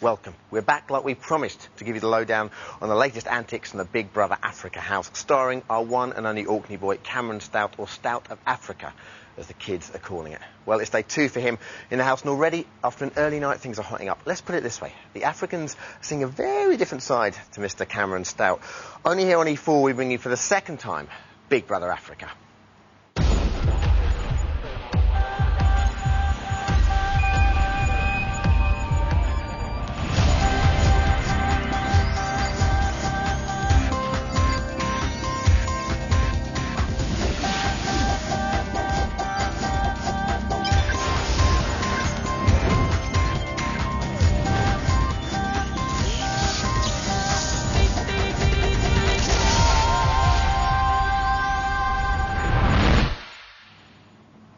welcome. We're back like we promised to give you the lowdown on the latest antics in the Big Brother Africa house, starring our one and only Orkney boy, Cameron Stout, or Stout of Africa, as the kids are calling it. Well, it's day 2 for him in the house, and already, after an early night, things are hotting up. Let's put it this way. The Africans are seeing a very different side to Mr. Cameron Stout. Only here on E4, we bring you for the second time, Big Brother Africa.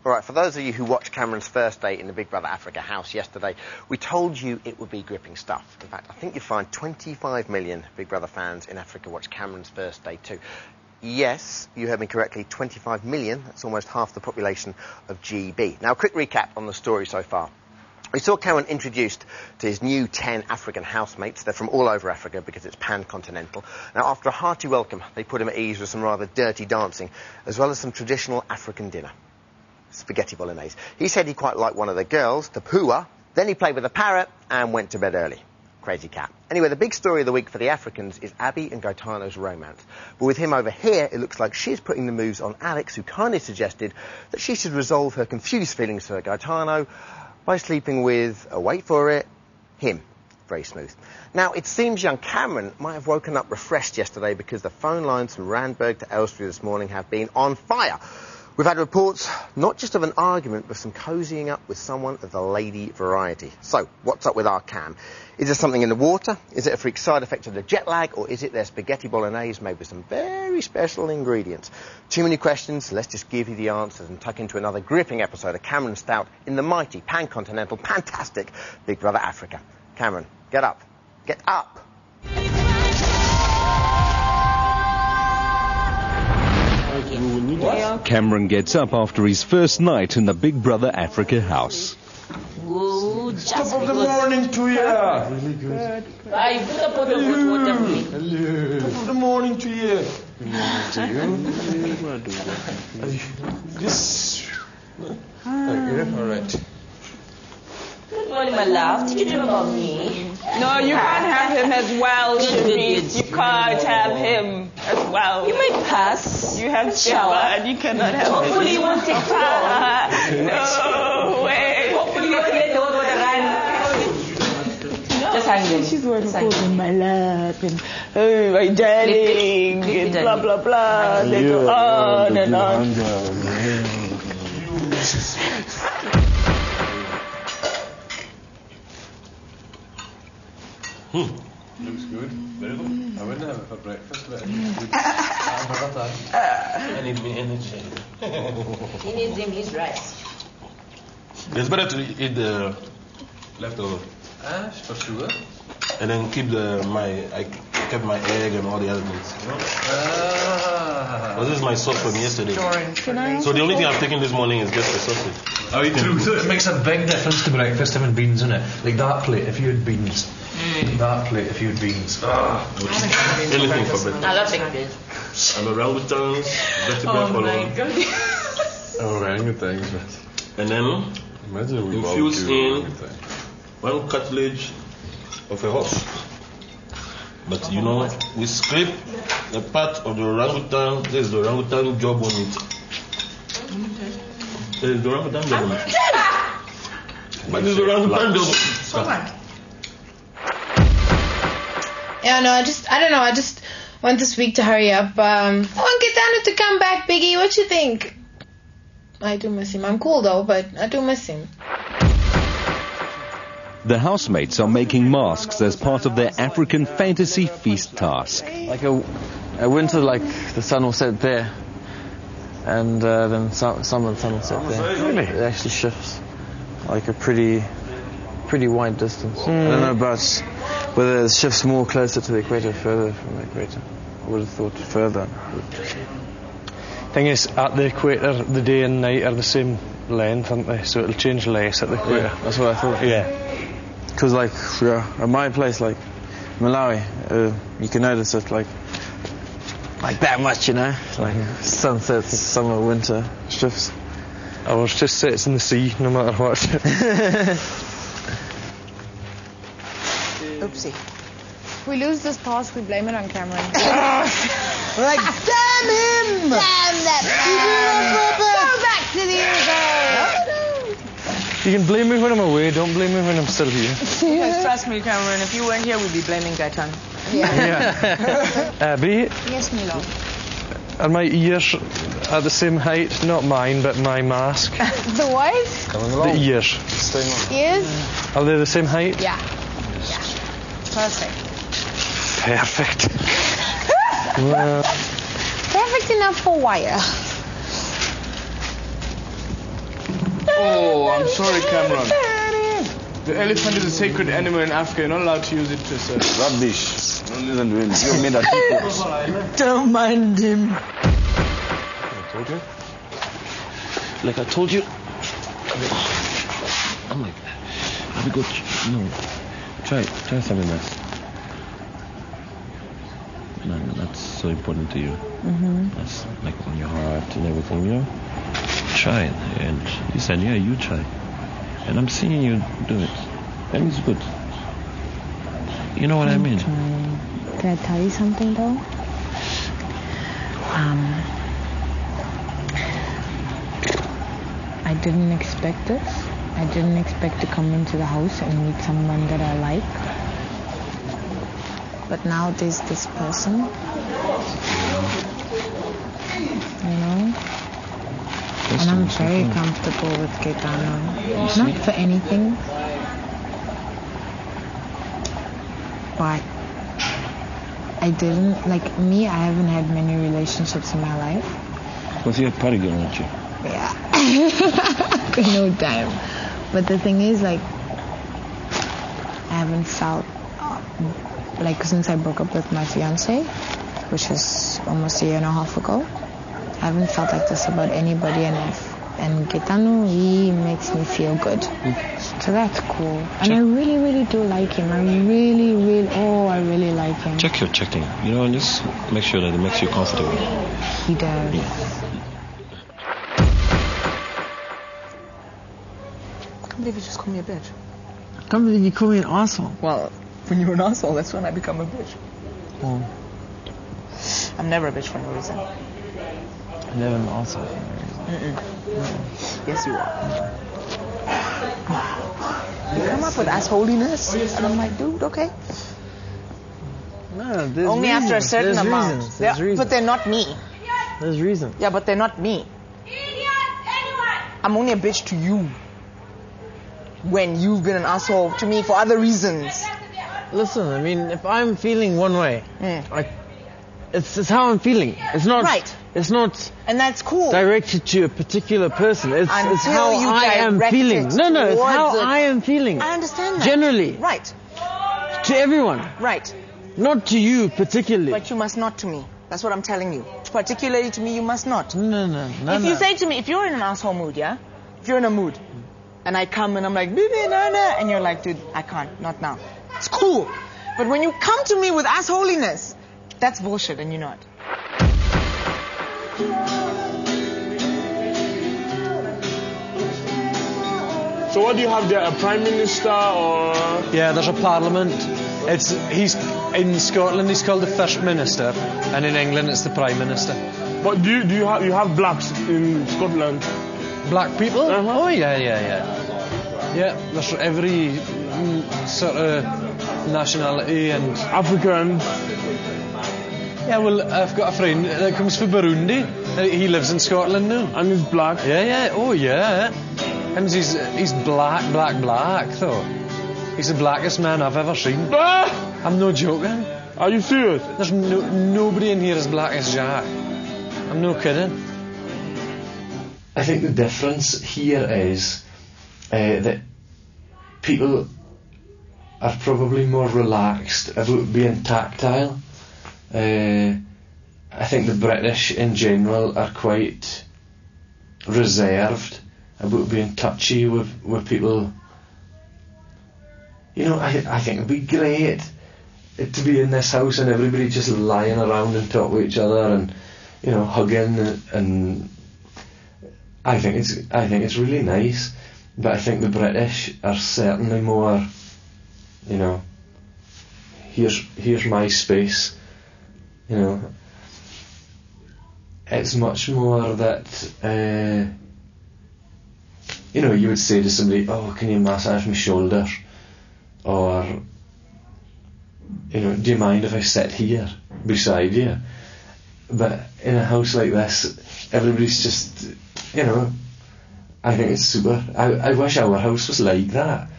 Alright, for those of you who watched Cameron's first day in the Big Brother Africa house yesterday, we told you it would be gripping stuff. In fact, I think you'd find 25 million Big Brother fans in Africa watched Cameron's first day too. Yes, you heard me correctly, 25 million. That's almost half the population of GB. Now, a quick recap on the story so far. We saw Cameron introduced to his new 10 African housemates. They're from all over Africa because it's pan-continental. Now, after a hearty welcome, they put him at ease with some rather dirty dancing, as well as some traditional African dinner. Spaghetti bolognese. He said he quite liked one of the girls, Tapua. Then he played with a parrot and went to bed early. Crazy cat. Anyway, the big story of the week for the Africans is Abby and Gaetano's romance. But with him over here, it looks like she's putting the moves on Alex, who kindly suggested that she should resolve her confused feelings for Gaetano by sleeping with, wait for it, him. Very smooth. Now, it seems young Cameron might have woken up refreshed yesterday because the phone lines from Randburg to Elstree this morning have been on fire. We've had reports not just of an argument, but some cozying up with someone of the lady variety. So, what's up with our Cam? Is there something in the water? Is it a freak side effect of the jet lag? Or is it their spaghetti bolognese made with some very special ingredients? Too many questions, let's just give you the answers and tuck into another gripping episode of Cameron Stout in the mighty, pan-continental, fantastic Big Brother Africa. Cameron, get up. Get up! Cameron gets up after his first night in the Big Brother Africa house. Ooh, Top of the morning to you. Really good. I put a pot of hot water for me. Hello. Top of the morning to you. Good morning to you. Yes. All right. Good morning, my love. Did you dream about me? No, you can't have him as well, Sharice. You can't have him as well. You may pass. You have shower and you cannot have him. Hopefully you won't take fire. No way. Hopefully you won't let the hot water run. Just hang him. She's working for my lap and oh my darling and blah blah blah. They go on and on. Looks good. Very good. I went to have it for breakfast, but I need my energy. He needs him his rice. It's better to eat the leftover. For sure. And then keep I kept my egg and all the other things. Well, this is my sauce from yesterday. So the only thing I've taken this morning is just the sausage. Oh, true. So it makes a big difference to breakfast having beans in it. Like that plate if you had beans. That plate if you had beans. Anything for breakfast. I love big beans. I'm orangutans, vegetable color. Orangutans. And then infuse in 1 cartilage of a horse. But you know, we scrape a part of the orangutan. This is the orangutan job on it. There is the orangutan job on it. But this is the orangutan job. Yeah, no, I don't know. I just want this week to hurry up. I want Gaetano to come back, Biggie. What you think? I do miss him. I'm cool though, but I do miss him. The housemates are making masks as part of their African fantasy feast task. Like a winter, like the sun will set there, and then summer the sun will set there. Really? It actually shifts, like a pretty wide distance. I don't know about whether it shifts more closer to the equator, further from the equator. I would have thought further. Thing is, at the equator, the day and night are the same length, aren't they? So it'll change less at the equator. Yeah, that's what I thought. Yeah. Because like at my place, like Malawi, you can notice it like that much, you know, like sunsets, summer, winter shifts. Ours just sits in the sea no matter what. Oopsie. If we lose this task, we blame it on Cameron. We're like, damn him! Damn that man! Go back to the UK! You can blame me when I'm away, don't blame me when I'm still here. Because trust me, Cameron, if you weren't here, we'd be blaming Gaetan. Yeah. Abby, Yes, Milo. are my ears at the same height? Not mine, but my mask. The what? The ears. Ears? Are they the same height? Yeah. Yeah. Perfect. Perfect. Well, Perfect enough for wire. Oh, I'm sorry, Cameron. The elephant is a sacred animal in Africa. You're not allowed to use it to serve. Rubbish. Don't listen to him. You're made of people. Don't mind him. I told you. Like I told you. I'm like, have a good. No, try something else. No, that's so important to you. Mm-hmm. That's like on your heart and everything, you know. Try it, and you said, yeah, you try, and I'm seeing you do it, and it's good. You know what I mean? Can I tell you something though? I didn't expect this. I didn't expect to come into the house and meet someone that I like. But now there's this person. You know? And I'm very comfortable with Gaetano. Not for anything. But I didn't, like me, I haven't had many relationships in my life. Because you're a party girl, aren't you? Yeah. No time. But the thing is, like, I haven't felt, like, since I broke up with my fiance, which was almost a year and a half ago, I haven't felt like this about anybody, and Gaetano, he makes me feel good. So that's cool. And I really, really do like him. I really like him. Check your checking, you know, and just make sure that it makes you comfortable. He does. Yeah. I can't believe you just called me a bitch. I can't believe you call me an asshole. Well, when you're an asshole, that's when I become a bitch. Well, I'm never a bitch for no reason. I'm never an asshole. Yes, you are. You come up with assholiness, and I'm like, dude, okay. No, there's Only reasons. after a certain There's amount. Reasons. There's reasons. But they're not me. There's reasons. Yeah, but they're not me. I'm only a bitch to you. When you've been an asshole to me for other reasons. Listen, I mean, if I'm feeling one way, like, it's how I'm feeling. It's not. Right. It's not. And that's cool. Directed to a particular person. It's Until how you I am direct feeling. it No, it's towards how it. I am feeling. I understand that. Generally. Right. To everyone. Right. Not to you particularly. But you must not to me. That's what I'm telling you. Particularly to me, you must not. No. If you say to me, if you're in an asshole mood, yeah? If you're in a mood, and I come and I'm like, baby, no, and you're like, dude, I can't, not now. It's cool. But when you come to me with assholiness, that's bullshit, and you know it. So what do you have there? A prime minister or? Yeah, there's a parliament. He's in Scotland. He's called the First Minister, and in England it's the Prime Minister. But do you have blacks in Scotland? Black people? Uh-huh. Oh yeah. Yeah, there's every sort of nationality and African. Yeah, well, I've got a friend that comes from Burundi. He lives in Scotland now. And he's black? Yeah. Oh yeah. And he's black though. He's the blackest man I've ever seen. Ah! I'm no joking. Are you serious? There's nobody in here as black as Jack. I'm no kidding. I think the difference here is that people are probably more relaxed about being tactile. I think the British in general are quite reserved about being touchy with people you know, I think it'd be great to be in this house and everybody just lying around and talk to each other and, you know, hugging, and I think it's really nice. But I think the British are certainly more, you know, here's my space, you know. It's much more that, you know, you would say to somebody, oh, can you massage my shoulder? Or, you know, do you mind if I sit here beside you? But in a house like this, everybody's just, you know, I think it's super. I wish our house was like that.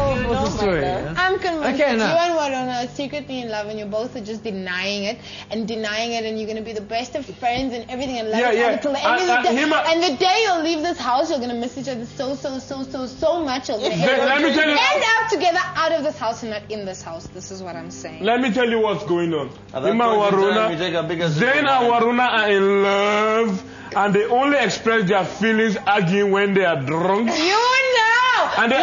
I'm convinced Okay, that no. you and Waruna are secretly in love, and you both are just denying it, and you're going to be the best of friends and everything, and love each other till the end of the day. And the day you'll leave this house, you're going to miss each other so much. You're going to end up together out of this house and not in this house. This is what I'm saying. Let me tell you what's going on. Him and Waruna, Zayn and Waruna are in love, and they only express their feelings arguing when they are drunk. You know! And they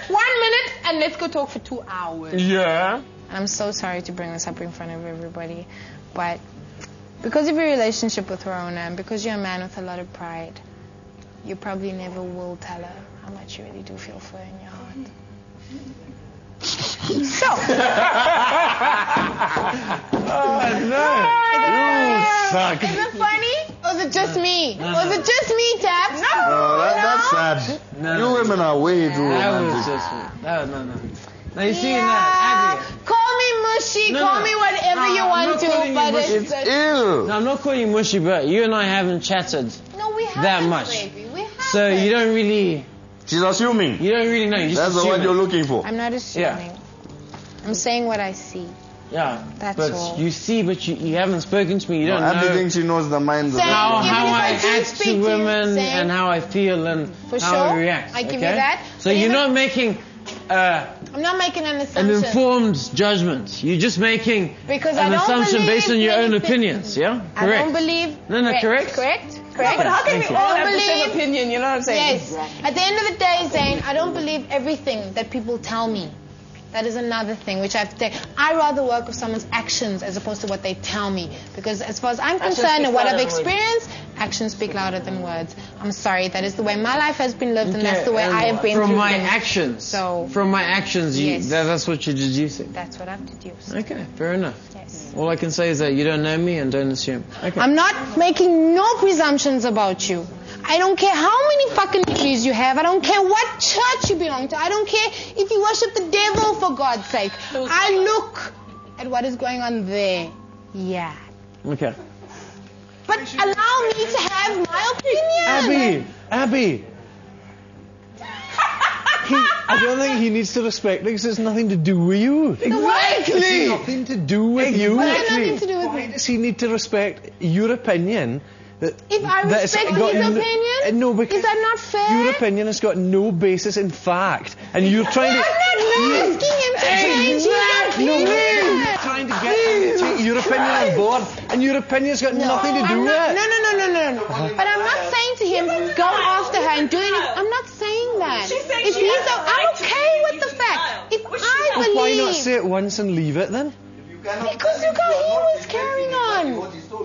1 minute, and let's go talk for 2 hours. Yeah. I'm so sorry to bring this up in front of everybody, but because of your relationship with Rona, and because you're a man with a lot of pride, you probably never will tell her how much you really do feel for her in your heart. So. Oh, no. You suck. Is it funny? Or is it just me? Was it just me, Taps? No, that's sad. You women are way too romantic. No. Now you see Yeah. Call me mushy, call me whatever you want to, but it's ew. No, I'm not calling you mushy, but you and I haven't chatted we haven't, that much. Baby. We haven't. So you don't really... She's assuming. You don't really know. You just That's the one you're looking for. I'm not assuming. Yeah. I'm saying what I see. Yeah, That's but all. you see, but you haven't spoken to me. You don't know Abby thinks she knows the minds of how people. I act to women and how I feel and For how sure. I react. I give you okay? that. So But you're even- not making I'm not making an an assumption. informed judgment. You're just making Because I an don't assumption believe based on your own many opinions. Yeah, I correct. don't believe. No, correct. Correct. No, but how can we Thank you. all have the Believe- same opinion? You know what I'm saying? Yes. At the end of the day, Zane, I don't believe everything that people tell me. That is another thing which I have to take. I rather work with someone's actions as opposed to what they tell me. Because as far as I'm concerned and what I've experienced, actions speak louder than words. I'm sorry, that is the way my life has been lived, and that's the way I have been From through my things. actions. So from my actions, Yes. that's what you're deducing. that's what I've deduced. Okay, fair enough. Yes. All I can say is that you don't know me and don't assume. Okay. I'm not making no presumptions about you. I don't care how many fucking degrees you have. I don't care what church you belong to. I don't care if you worship the devil, for God's sake. I look at what is going on there. Yeah. Okay. But allow me to have my opinion. Abby. I don't think he needs to respect it because it's nothing to do with you. Exactly. It's nothing to do with you. What has nothing to do with Why me? does he need to respect your opinion? If I respect his opinion, no, because is that not fair? your opinion has got no basis in fact, and you're trying to. I'm not asking him to change his opinion. You're trying to get him to take your opinion on board, and your opinion's got nothing to do with it. No. But I'm not saying to him, go after her and do anything. I'm not saying that. If he's I'm okay with the fact. If I Well, why not believe. say it once and leave it then? Because he was carrying on.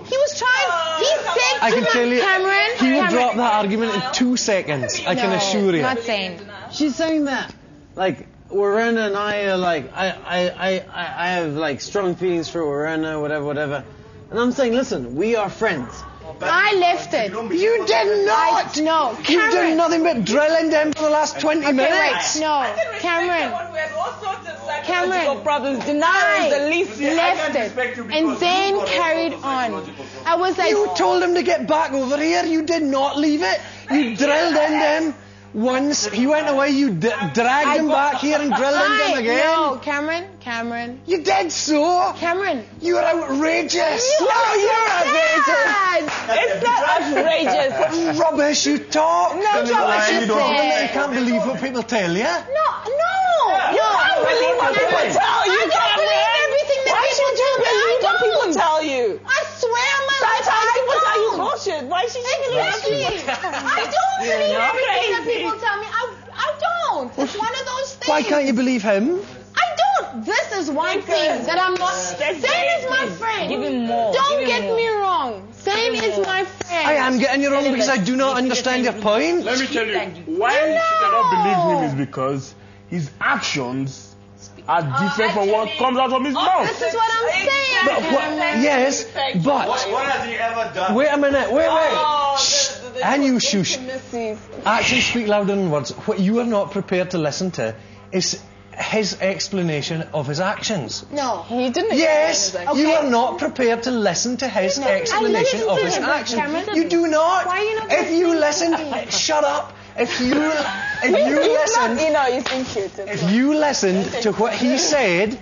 He was trying. He said I to can tell you, Cameron. he will Cameron, drop that argument in 2 seconds. I can No, assure you. Not saying. She's saying that. Like, Warena and I are like, I have like strong feelings for Warena, whatever. And I'm saying, listen, we are friends. I left it. You did not! No, You've Cameron. done nothing but drilling them for the last 20 minutes. Wait, no, Cameron. We had all sorts of psychological Cameron. problems. Denial is the least. Left it. And then carried on. I was like, You told him to get back over here. You did not leave it. You drilled in them once. He went away. You dragged him back here and drilled into him again. No, Cameron. You did so. Cameron. You're outrageous. No, you're outrageous. It's not outrageous. Rubbish you talk. No, rubbish you You say. can't believe what people tell you. No. You can't believe what people tell you, I don't believe everything that Why people should you tell me. believe I what people don't. tell you? I swear on my life, Sometimes people tell you I don't. bullshit. Why Why is she Exactly. I don't believe everything that people tell me. I don't. It's one of those things. Why can't you believe him? I don't. This is one thing that I'm not. Zane is my friend. Give him more. Don't get me wrong. Zane is my friend. I am getting you wrong because I do not understand your point. Let me tell you, why she cannot believe him is because his actions are different from what comes out of his mouth. This is what I'm saying. Yes, but... What has he ever done? Wait a minute, wait. Shh. And you shush. Actually speak louder than words. What you are not prepared to listen to is his explanation of his actions. No. He didn't. Yes, you are not prepared to listen to his explanation of his actions. You do not. Why are you not If you listening listen, to me? shut up. If you listened, he's being cute. if you listened to what he said,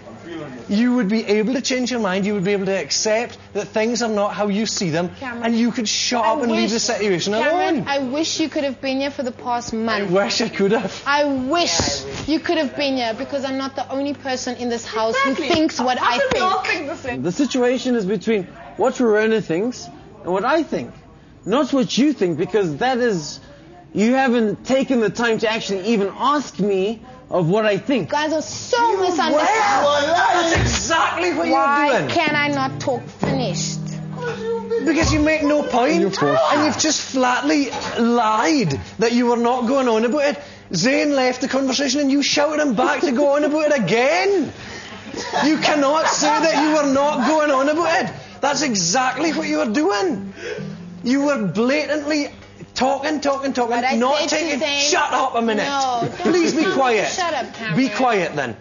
you would be able to change your mind. You would be able to accept that things are not how you see them, and you could shut up and leave the situation alone. I wish you could have been here for the past I month. wish I could have. I wish you could have been here because I'm not the only person in this house who thinks what I think. The situation is between what Verona thinks and what I think, not what you think, because that is... You haven't taken the time to actually even ask me of what I think. You guys are so misunderstanding. That's exactly what you're doing. Why can I not talk finished? Because you make no point, and you've just flatly lied that you were not going on about it. Zane left the conversation and you shouted him back to go on about it again. You cannot say that you were not going on about it. That's exactly what you were doing. You were blatantly talking, not taking... Shut up a minute. No, please be quiet. Shut up, Cameron. Be quiet then.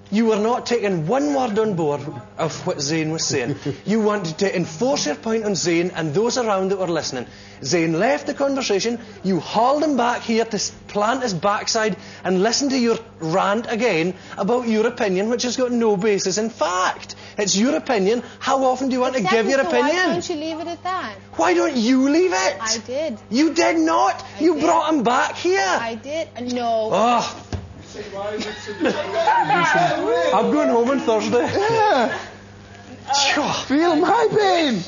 You were not taking one word on board of what Zane was saying. You wanted to enforce your point on Zane and those around that were listening. Zane left the conversation. You hauled him back here to plant his backside and listen to your rant again about your opinion, which has got no basis in fact. It's your opinion. How often do you want to give your opinion? Why don't you leave it at that? Why don't you leave it? I did. You did not. You brought him back here. I did. No. Oh. I'm going home on Thursday. Yeah. Feel my pain.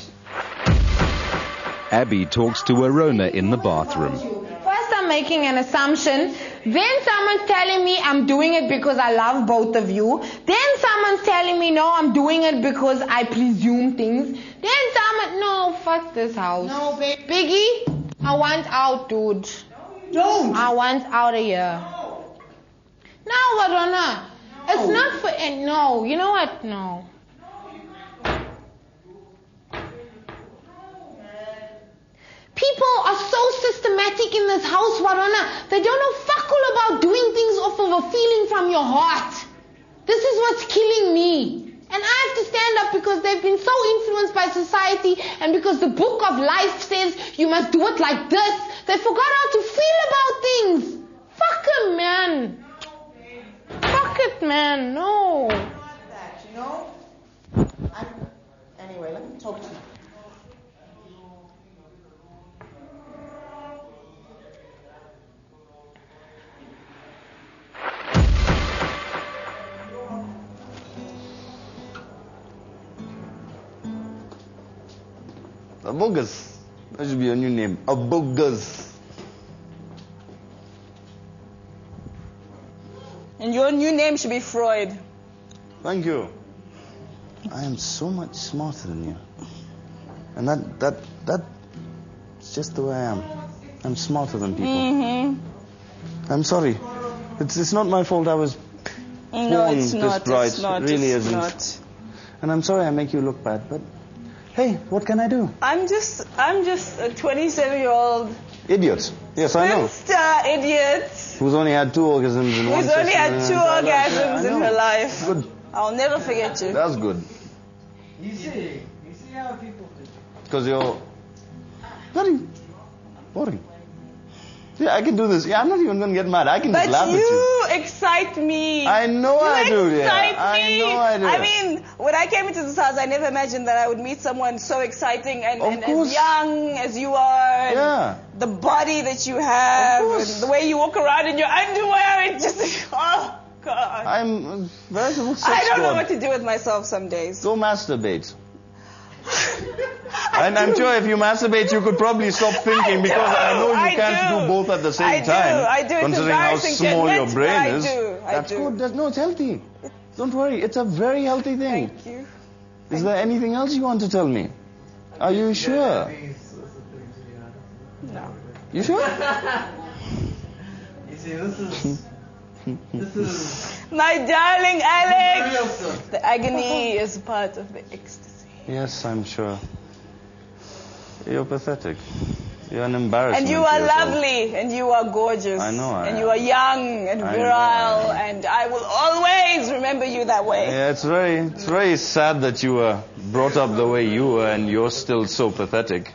Abby talks to Verona in the bathroom. First I'm making an assumption, then someone's telling me I'm doing it because I love both of you, then someone's telling me no, I'm doing it because I presume things, then someone... No, fuck this house. No, babe. Biggie, I want out, dude. Don't. I want out of here. No, Verona. It's not for... No, you know what? No. People are so systematic in this house, Verona. They don't know fuck all about doing things off of a feeling from your heart. This is what's killing me. And I have to stand up because they've been so influenced by society and because the book of life says you must do it like this. They forgot how to feel about things. Fuck 'em, man. Fuck it, man. No. You know? Anyway, let me talk to you. Abogus. That should be your new name. Abogus. And your new name should be Freud. Thank you. I am so much smarter than you. And that's just the way I am. I'm smarter than people. Mm-hmm. I'm sorry. It's not my fault I was No, it's born not. this bright. It's not. It really It's isn't. not. And I'm sorry I make you look bad, but hey, what can I do? I'm just a 27-year-old Idiot. Yes, I know. spinster idiot Who's only had 2 orgasms in one who's only session had 2 her life. orgasms Yeah, I in her know. life. Good. I'll never forget you. That's good. You see how people think. Because you're very boring. Yeah, I can do this. Yeah, I'm not even going to get mad. I can just laugh But at you. you excite me. I know I do, yeah. Excite I me. know I do. I mean, when I came into this house, I never imagined that I would meet someone so exciting and course. as young as you are. And Yeah. the body that you have, Of course. and the way you walk around in your underwear, it just, oh God. I'm a veritable sex I don't know god. what to do with myself some days. Go masturbate. And I'm sure if you masturbate, you could probably stop thinking, because I know you can't do both at the same time. I do. Considering how small your brain is. That's good. No, it's healthy. Don't worry. It's a very healthy thing. Thank you. Is there anything else you want to tell me? Are you sure? No. You sure? You see, this is my darling Alex. The agony is part of the ecstasy. Yes, I'm sure. You're pathetic. You're an embarrassment. And you are lovely, and you are gorgeous. I know. And you are young and virile, and I will always remember you that way. Yeah, it's very sad that you were brought up the way you were, and you're still so pathetic.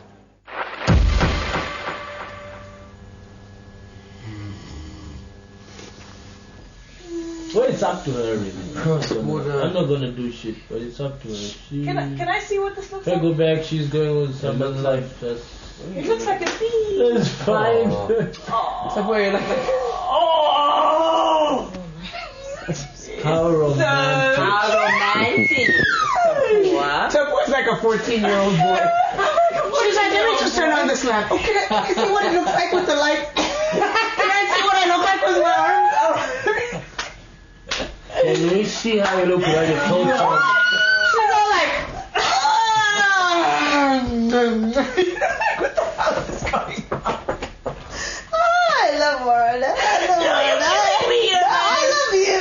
Well, it's up to her, really. I'm not gonna do shit, but it's up to her. Can I see what this looks like? like? Go back. She's going with someone's life. It looks like a bee. It's fine. It's like where you're like. Oh! How romantic. How romantic. What? That boy's like a 14-year-old boy. She's like, let me just turn on this lamp. Okay, can you see what it looks like with the light? Can I see what I look like with my arms? Oh. Can we see how you look like a whole time? She's all like, what the hell is going on? Oh, I love Warren. I love you.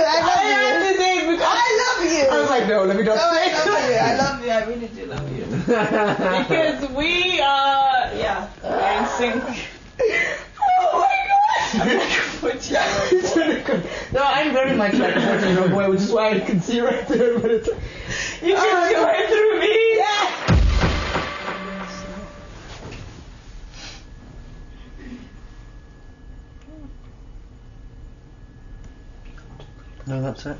I was like, no, let me don't say it. I love you. I really do love you. Because we are, we're in sync. Oh my God! No, I'm very much like a 14-year-old boy, which is why I can see right through it. But it's, you can see right through me. Yeah. No, that's it.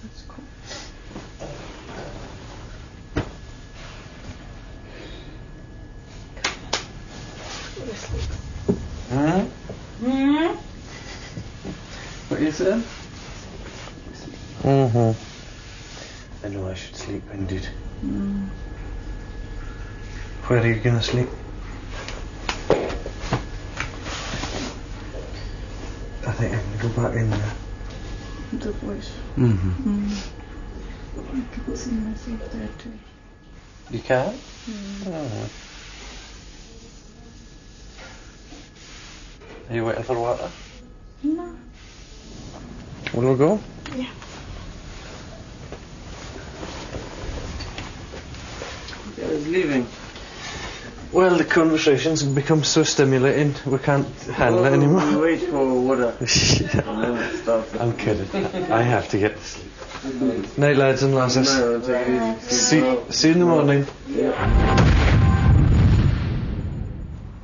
That's cool. What you said? I know I should sleep indeed. Where are you going to sleep? I think I'm going to go back in there. The voice. I could see myself there too. You can? Are you waiting for water? No. Will we go? Yeah. Guys leaving. Well, the conversations have become so stimulating, we can't handle it anymore. We wait for water. I'm kidding. I have to get to sleep. Night, lads and lasses. See you in the morning.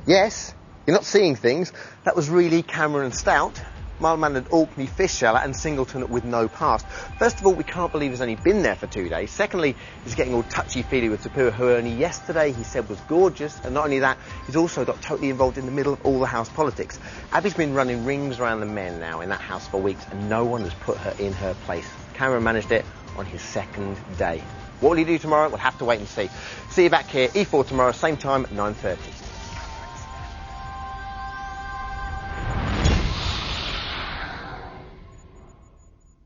Yes, you're not seeing things. That was really Cameron Stout, mild-mannered at Orkney fish seller, and Singleton with no past. First of all, we can't believe he's only been there for 2 days. Secondly, he's getting all touchy-feely with Tapua, who only yesterday he said was gorgeous. And not only that, he's also got totally involved in the middle of all the house politics. Abby's been running rings around the men now in that house for weeks, and no one has put her in her place. Cameron managed it on his second day. What will he do tomorrow? We'll have to wait and see. See you back here, E4 tomorrow, same time at 9:30.